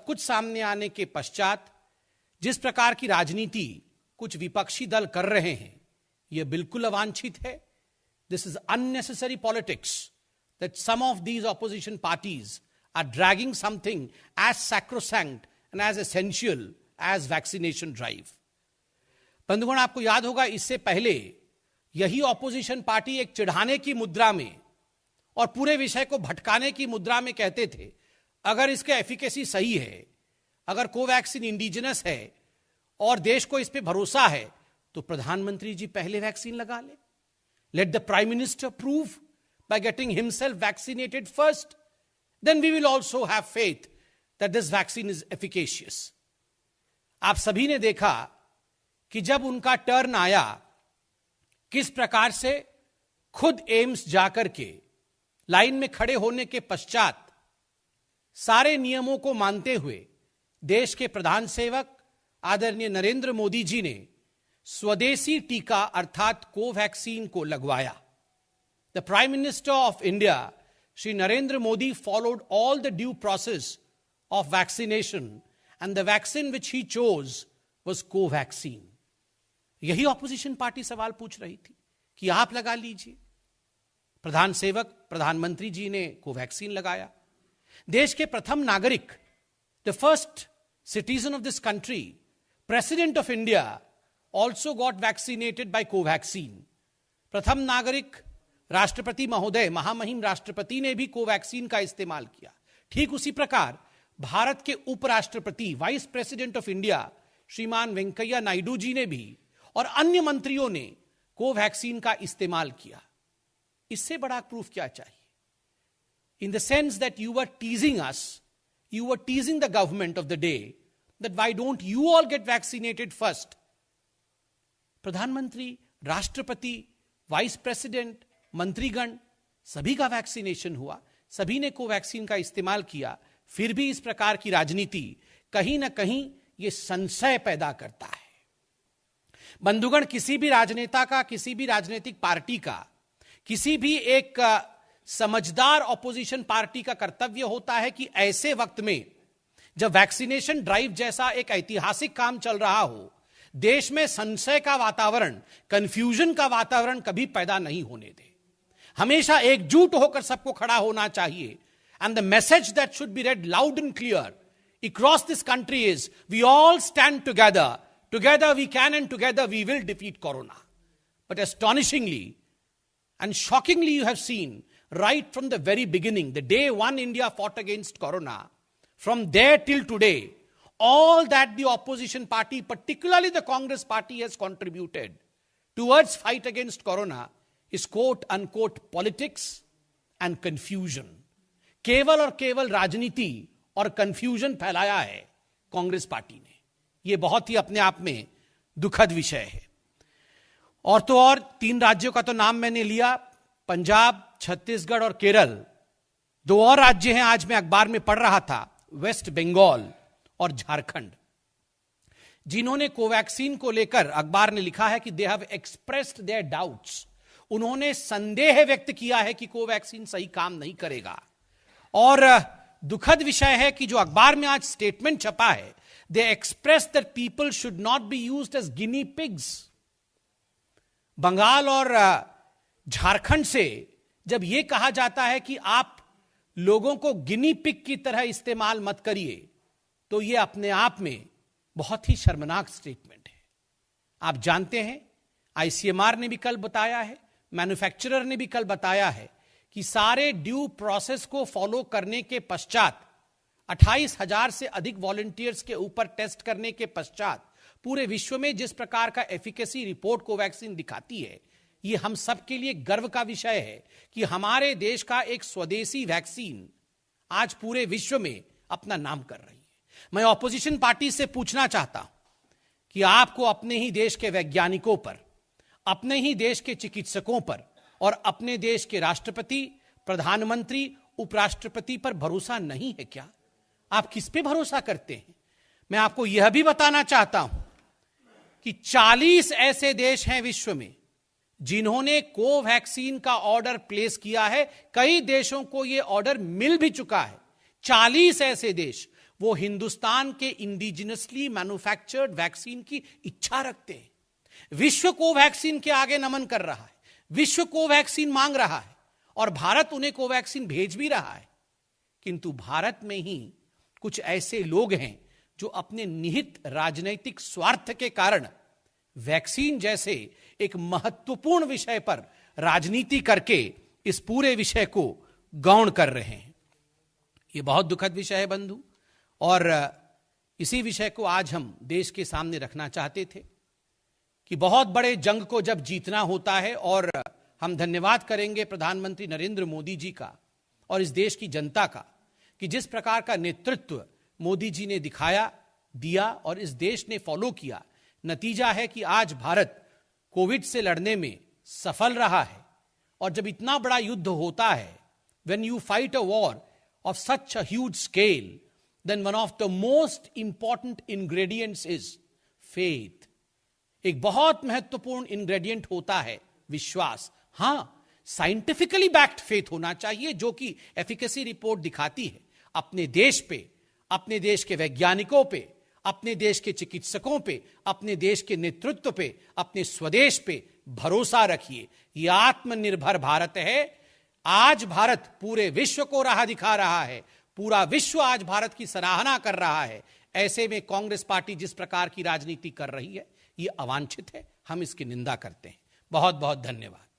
कुछ सामने आने के पश्चात जिस प्रकार की राजनीति कुछ विपक्षी दल कर रहे हैं, यह बिल्कुल अवांछित है. This is unnecessary politics that some of these opposition parties are dragging something as sacrosanct and as essential as vaccination drive. बंधुगण, आपको याद होगा इससे पहले यही ऑपोजिशन पार्टी एक चिढ़ाने की मुद्रा में और पूरे विषय को भटकाने की मुद्रा में कहते थे, अगर इसका एफिकेसी सही है, अगर कोवैक्सीन इंडिजिनस है और देश को इस पे भरोसा है, तो प्रधानमंत्री जी पहले वैक्सीन लगा ले. Let the prime minister prove by getting himself vaccinated first, then we will also have faith that this vaccine is efficacious. आप सभी ने देखा कि जब उनका टर्न आया, किस प्रकार से खुद एम्स जाकर के लाइन में खड़े होने के पश्चात सारे नियमों को मानते हुए देश के प्रधान सेवक आदरणीय नरेंद्र मोदी जी ने स्वदेशी टीका अर्थात कोवैक्सीन को लगवाया. The prime minister of India Shri Narendra Modi followed all the due process of vaccination and the vaccine which he chose was Covaxin. यही ऑपोजिशन पार्टी सवाल पूछ रही थी कि आप लगा लीजिए. प्रधान सेवक प्रधानमंत्री जी ने कोवैक्सीन लगाया. देश के प्रथम नागरिक, the first citizen of this country, president of India also got vaccinated by Covaxin. प्रथम नागरिक राष्ट्रपति महोदय, महामहिम राष्ट्रपति ने भी कोवैक्सीन का इस्तेमाल किया. ठीक उसी प्रकार भारत के उपराष्ट्रपति, वाइस प्रेसिडेंट ऑफ इंडिया श्रीमान वेंकैया नायडू जी ने भी और अन्य मंत्रियों ने कोवैक्सीन का इस्तेमाल किया. इससे बड़ा प्रूफ क्या चाहिए? In the sense that you were teasing us, you were teasing the government of the day, that why don't you all get vaccinated first? प्रधानमंत्री, राष्ट्रपति, वाइस प्रेसिडेंट, मंत्रीगण, सभी का वैक्सीनेशन हुआ, सभी ने कोवैक्सीन का इस्तेमाल किया. फिर भी इस प्रकार की राजनीति कहीं ना कहीं यह संशय पैदा करता है. बंधुगण, किसी भी राजनेता का, किसी भी राजनीतिक पार्टी का, किसी भी एक समझदार ऑपोजिशन पार्टी का कर्तव्य होता है कि ऐसे वक्त में जब वैक्सीनेशन ड्राइव जैसा एक ऐतिहासिक काम चल रहा हो, देश में संशय का वातावरण, कंफ्यूजन का वातावरण कभी पैदा नहीं होने दे. हमेशा एकजुट होकर सबको खड़ा होना चाहिए. And the message that should be red loud and clear across this country is, we all stand together. Together we can and together we will defeat corona. But astonishingly and shockingly, you have seen right from the very beginning, the day one India fought against corona, from there till today, all that the opposition party, particularly the Congress party, has contributed towards fight against corona is quote unquote politics and confusion. केवल और केवल राजनीति और confusion फैलाया है Congress party ने. यह बहुत ही अपने आप में दुखद विषय है. और तो और 3 राज्यों का तो नाम मैंने लिया, पंजाब, छत्तीसगढ़ और केरल. 2 और राज्य हैं, आज मैं अखबार में पढ़ रहा था, वेस्ट बंगाल और झारखंड, जिन्होंने कोवैक्सीन को लेकर अखबार ने लिखा है कि they have expressed their doubts. उन्होंने संदेह व्यक्त किया है कि कोवैक्सीन सही काम नहीं करेगा. और दुखद विषय है कि जो अखबार में आज स्टेटमेंट छपा है, they express that people should not be used as guinea pigs. Bengal और झारखंड से जब यह कहा जाता है कि आप लोगों को गिनी पिग की तरह इस्तेमाल मत करिए, तो यह अपने आप में बहुत ही शर्मनाक स्टेटमेंट है. आप जानते हैं, आईसीएमआर ने भी कल बताया है, मैन्युफैक्चरर ने भी कल बताया है कि सारे ड्यू प्रोसेस को फॉलो करने के पश्चात 28,000 से अधिक वॉलंटियर्स के ऊपर टेस्ट करने के पश्चात पूरे विश्व में जिस प्रकार का एफिकेसी रिपोर्ट कोवैक्सीन दिखाती है, यह हम सबके लिए गर्व का विषय है कि हमारे देश का एक स्वदेशी वैक्सीन आज पूरे विश्व में अपना नाम कर रही है. मैं ऑपोजिशन पार्टी से पूछना चाहता हूं कि आपको अपने ही देश के वैज्ञानिकों पर, अपने ही देश के चिकित्सकों पर और अपने देश के राष्ट्रपति, प्रधानमंत्री, उपराष्ट्रपति पर भरोसा नहीं है क्या? आप किस पे भरोसा करते हैं? मैं आपको यह भी बताना चाहता हूं कि 40 ऐसे देश हैं विश्व में जिन्होंने कोवैक्सीन का ऑर्डर प्लेस किया है. कई देशों को यह ऑर्डर मिल भी चुका है. 40 ऐसे देश, वो हिंदुस्तान के इंडिजिनसली मैन्युफैक्चर्ड वैक्सीन की इच्छा रखते हैं। विश्व कोवैक्सीन के आगे नमन कर रहा है, विश्व कोवैक्सीन मांग रहा है और भारत उन्हें कोवैक्सीन भेज भी रहा है। किंतु भारत में ही कुछ ऐसे लोग हैं जो अपने निहित राजनीतिक स्वार्थ के कारण वैक्सीन जैसे एक महत्वपूर्ण विषय पर राजनीति करके इस पूरे विषय को गौण कर रहे हैं। यह बहुत दुखद विषय है बंधु, और इसी विषय को आज हम देश के सामने रखना चाहते थे कि बहुत बड़े जंग को जब जीतना होता है, और हम धन्यवाद करेंगे प्रधानमंत्री नरेंद्र मोदी जी का और इस देश की जनता का कि जिस प्रकार का नेतृत्व मोदी जी ने दिया और इस देश ने फॉलो किया। नतीजा है कि आज भारत कोविड से लड़ने में सफल रहा है। और जब इतना बड़ा युद्ध होता है, when you fight a war of such a huge scale, then one of the most important ingredients is faith. एक बहुत महत्वपूर्ण इंग्रेडिएंट होता है विश्वास। हां, साइंटिफिकली बैक्ड फेथ होना चाहिए, जो कि एफिकेसी रिपोर्ट दिखाती है। अपने देश पे, अपने देश के वैज्ञानिकों पे, अपने देश के चिकित्सकों पे, अपने देश के नेतृत्व पे, अपने स्वदेश पे भरोसा रखिए। यह आत्मनिर्भर भारत है। आज भारत पूरे विश्व को राह दिखा रहा है, पूरा विश्व आज भारत की सराहना कर रहा है। ऐसे में कांग्रेस पार्टी जिस प्रकार की राजनीति कर रही है, यह अवांछित है। हम इसकी निंदा करते हैं। बहुत बहुत धन्यवाद।